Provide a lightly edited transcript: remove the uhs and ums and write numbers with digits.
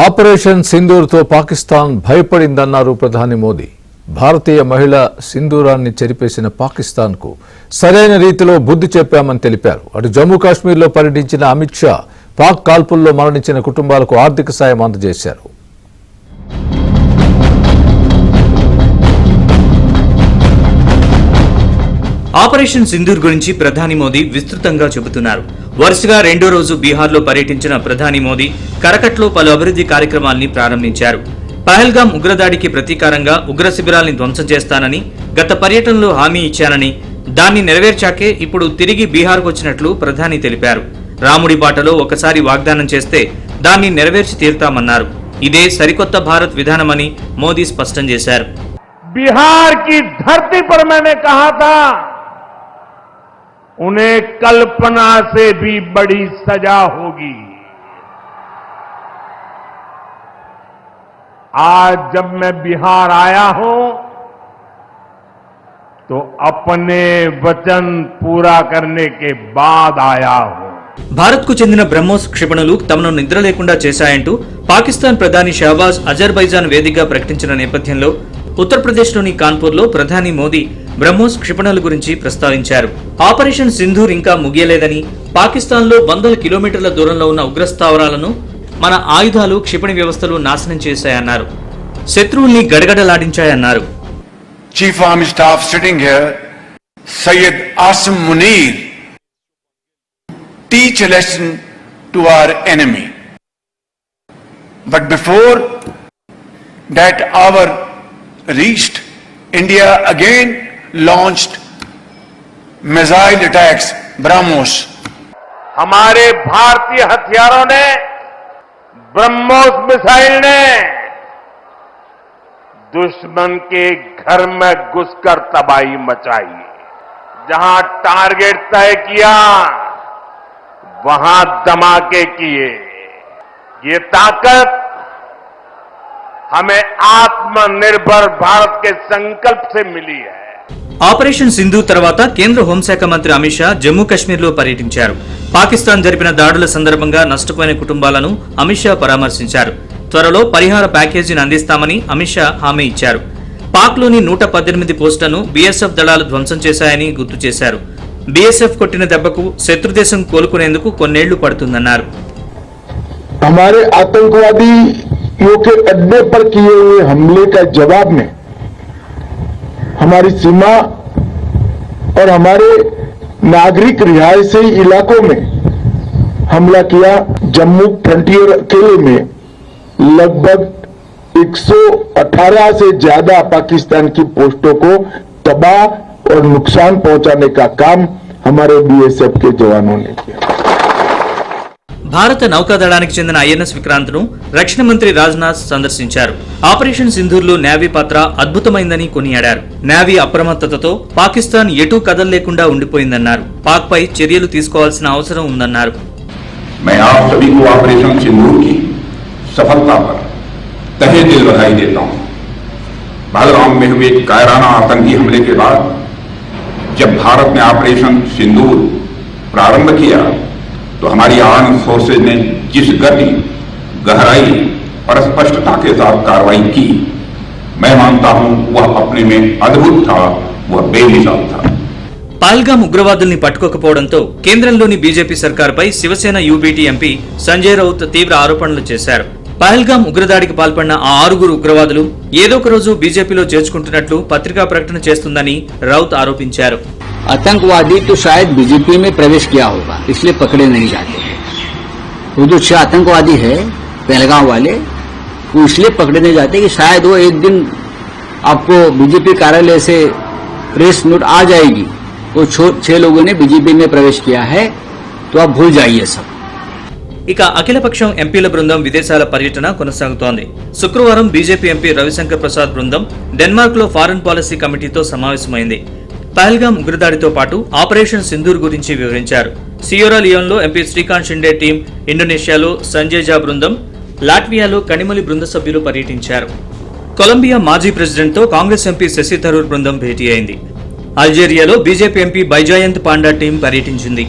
Operation సింధూర్తో Pakistan భయపడిందన్నారు ప్రధాని మోదీ. భారతీయ మహిళ సింధూరాన్ని చెరిపేసిన పాకిస్తాన్కు సరైన రీతిలో బుద్ధి చెప్పామని తెలిపారు. అటు జమ్మూ కాశ్మీర్లో పర్యటించిన అమిత్ షా పాక్ కాల్పుల్లో మరణించిన కుటుంబాలకు ఆర్థిక సాయం అందజేశారు. ఆపరేషన్ సింధూర్ గురించి ప్రధాని మోదీ విస్తృతంగా చెబుతున్నారు. వరుసగా రెండో రోజు బీహార్లో పర్యటించిన ప్రధాని మోదీ కరకట్లో పలు అభివృద్ధి కార్యక్రమాల్ని ప్రారంభించారు. పహల్గాం ఉగ్రదాడికి ప్రతీకారంగా ఉగ్ర శిబిరాల్ని ధ్వంసం చేస్తానని గత పర్యటనలో హామీ ఇచ్చానని, దాన్ని నెరవేర్చాకే ఇప్పుడు తిరిగి బీహార్కు వచ్చినట్లు ప్రధాని తెలిపారు. రాముడి బాటలో ఒకసారి వాగ్దానం చేస్తే దాన్ని నెరవేర్చి తీరుతామన్నారు. ఇదే సరికొత్త భారత్ విధానమని మోదీ స్పష్టం చేశారు. बिहार की धरती पर मैंने कहा था, उन्हें कल्पना से भी बड़ी सजा होगी। आज जब मैं बिहार आया हूं तो अपने वचन पूरा करने के बाद आया हूं. భారత్ కు చెందిన బ్రహ్మోస్ క్షిపణులు తమను నిద్ర లేకుండా చేశాయంటూ పాకిస్తాన్ ప్రధాని షహబాజ్ అజర్బైజాన్ వేదికగా ప్రకటించిన నేపథ్యంలో ఉత్తరప్రదేశ్లోని కాన్పూర్లో ప్రధాని మోదీ బ్రహ్మోస్ క్షిపణుల గురించి ప్రస్తావించారు. ఆపరేషన్ సింధూర్ ఇంకా ముగియలేదని, పాకిస్తాన్లో వందల కిలోమీటర్ల దూరంలో ఉన్న ఉగ్రస్థావరాలను మన ఆయుధాలు, క్షిపణి వ్యవస్థలు నాశనం చేశాయన్నారు. శత్రువుల్ని గడగడలాడించాయన్నారు. Chief army staff sitting here, Syed Asim Munir teach a lesson to our enemy. But before that hour reached, India again launched missile attacks, BrahMos. हमारे भारतीय हथियारों ने, ब्रह्मोस मिसाइल ने दुश्मन के घर में घुसकर तबाही मचाई. जहां टारगेट तय किया वहां धमाके किए. ये ताकत हमें आत्मनिर्भर भारत के संकल्प से मिली है. ఆపరేషన్ సింధు తర్వాత కేంద్ర హోంశాఖ మంత్రి అమిత్ షా జమ్మూ కాశ్మీర్లో పర్యటించారు. పాకిస్తాన్ జరిపిన దాడుల సందర్భంగా నష్టపోయిన కుటుంబాలను అమిత్ షా పరామర్శించారు. త్వరలో పరిహార ప్యాకేజీని అందిస్తామని అమిత్ షా హామీ ఇచ్చారు. పాక్లోని 118 పోస్టులను బీఎస్ఎఫ్ దళాలు ధ్వంసం చేశాయని గుర్తు చేశారు. బీఎస్ఎఫ్ కొట్టిన దెబ్బకు శత్రుదేశం కోలుకునేందుకు కొన్నేళ్లు పడుతుందన్నారు. हमारे आतंकवादियों के अड्डे पर किए हुए हमले का जवाब में हमारी सीमा और हमारे नागरिक रिहायशी इलाकों में हमला किया. जम्मू फ्रंटियर अकेले में लगभग 118 से ज्यादा पाकिस्तान की पोस्टों को तबाह और नुकसान पहुंचाने का काम हमारे बीएसएफ के जवानों ने किया. భారత నౌకాదళానికి చెందిన ఐఎన్ఎస్ విక్రాంత్ను రక్షణ మంత్రి రాజ్నాథ్ సందర్శించారు. ఆపరేషన్ సింధూర్లో నేవీ పాత్ర అద్భుతమైందని కొనియాడారు. నేవీ అప్రమత్తతతో పాకిస్తాన్ ఎటూ కదలలేకుండా ఉండిపోయిందన్నారు. పాక్ పై చర్యలు తీసుకోవాల్సిన అవసరం ఉందన్నారు. मैं आप सभी को ऑपरेशन सिंदूर की सफलता पर तहे दिल बधाई देता हूं. पहलगाम में हुए कायराना आतंकी हमले के बाद जब भारत ने ऑपरेशन सिंदूर प्रारंभ किया तो हमारी आर्म फोर्सेज ने जिस गति, गहराई और स्पष्टता के साथ कार्रवाई की, मैं मानता हूं वह अपने में अद्भुत था, वह बेमिसाल था. పహల్గాం ఉగ్రవాదుల్ని పట్టుకోకపోవడంతో కేంద్రంలోని బీజేపీ సర్కార్పై శివసేన యూబీటీ ఎంపీ సంజయ్ రౌత్ తీవ్ర ఆరోపణలు చేశారు. పహల్గాం ఉగ్రదాడికి పాల్పడిన ఆ 6 ఉగ్రవాదులు ఏదో ఒక రోజు బీజేపీలో చేర్చుకుంటున్నట్లు పత్రికా ప్రకటన చేస్తుందని రౌత్ ఆరోపించారు. आतंकवादी तो शायद बीजेपी में प्रवेश किया होगा, इसलिए पकड़े नहीं जाते. वो जो 6 आतंकवादी है पहलगाम वाले, वो इसलिए पकड़े नहीं जाते कि शायद वो एक दिन आपको बीजेपी कार्यालय से प्रेस नोट आ जाएगी, वो 6 लोगों ने बीजेपी में प्रवेश किया है, तो आप भूल जाइए सब. ఇక అఖిలపక్షం ఎంపీల బృందం విదేశాల పర్యటన కొనసాగుతోంది. శుక్రవారం బీజేపీ ఎంపీ రవిశంకర్ ప్రసాద్ బృందం డెన్మార్క్ లో ఫారెన్ పాలసీ కమిటీతో సమావేశమైంది. పహల్గాం ఉగ్రదాడితో పాటు ఆపరేషన్ సింధూర్ గురించి వివరించారు. సియోరా లియోన్లో ఎంపీ శ్రీకాంత్ షిండే టీం, ఇండోనేషియాలో సంజయ్ జా బృందం, లాట్వియాలో కనిమలి బృంద సభ్యులు పర్యటించారు. కొలంబియా మాజీ ప్రెసిడెంట్తో కాంగ్రెస్ ఎంపీ శశి థరూర్ బృందం భేటీ అయింది. అల్జీరియాలో బీజేపీ ఎంపీ బైజాయంత్ పాండా టీం పర్యటించింది.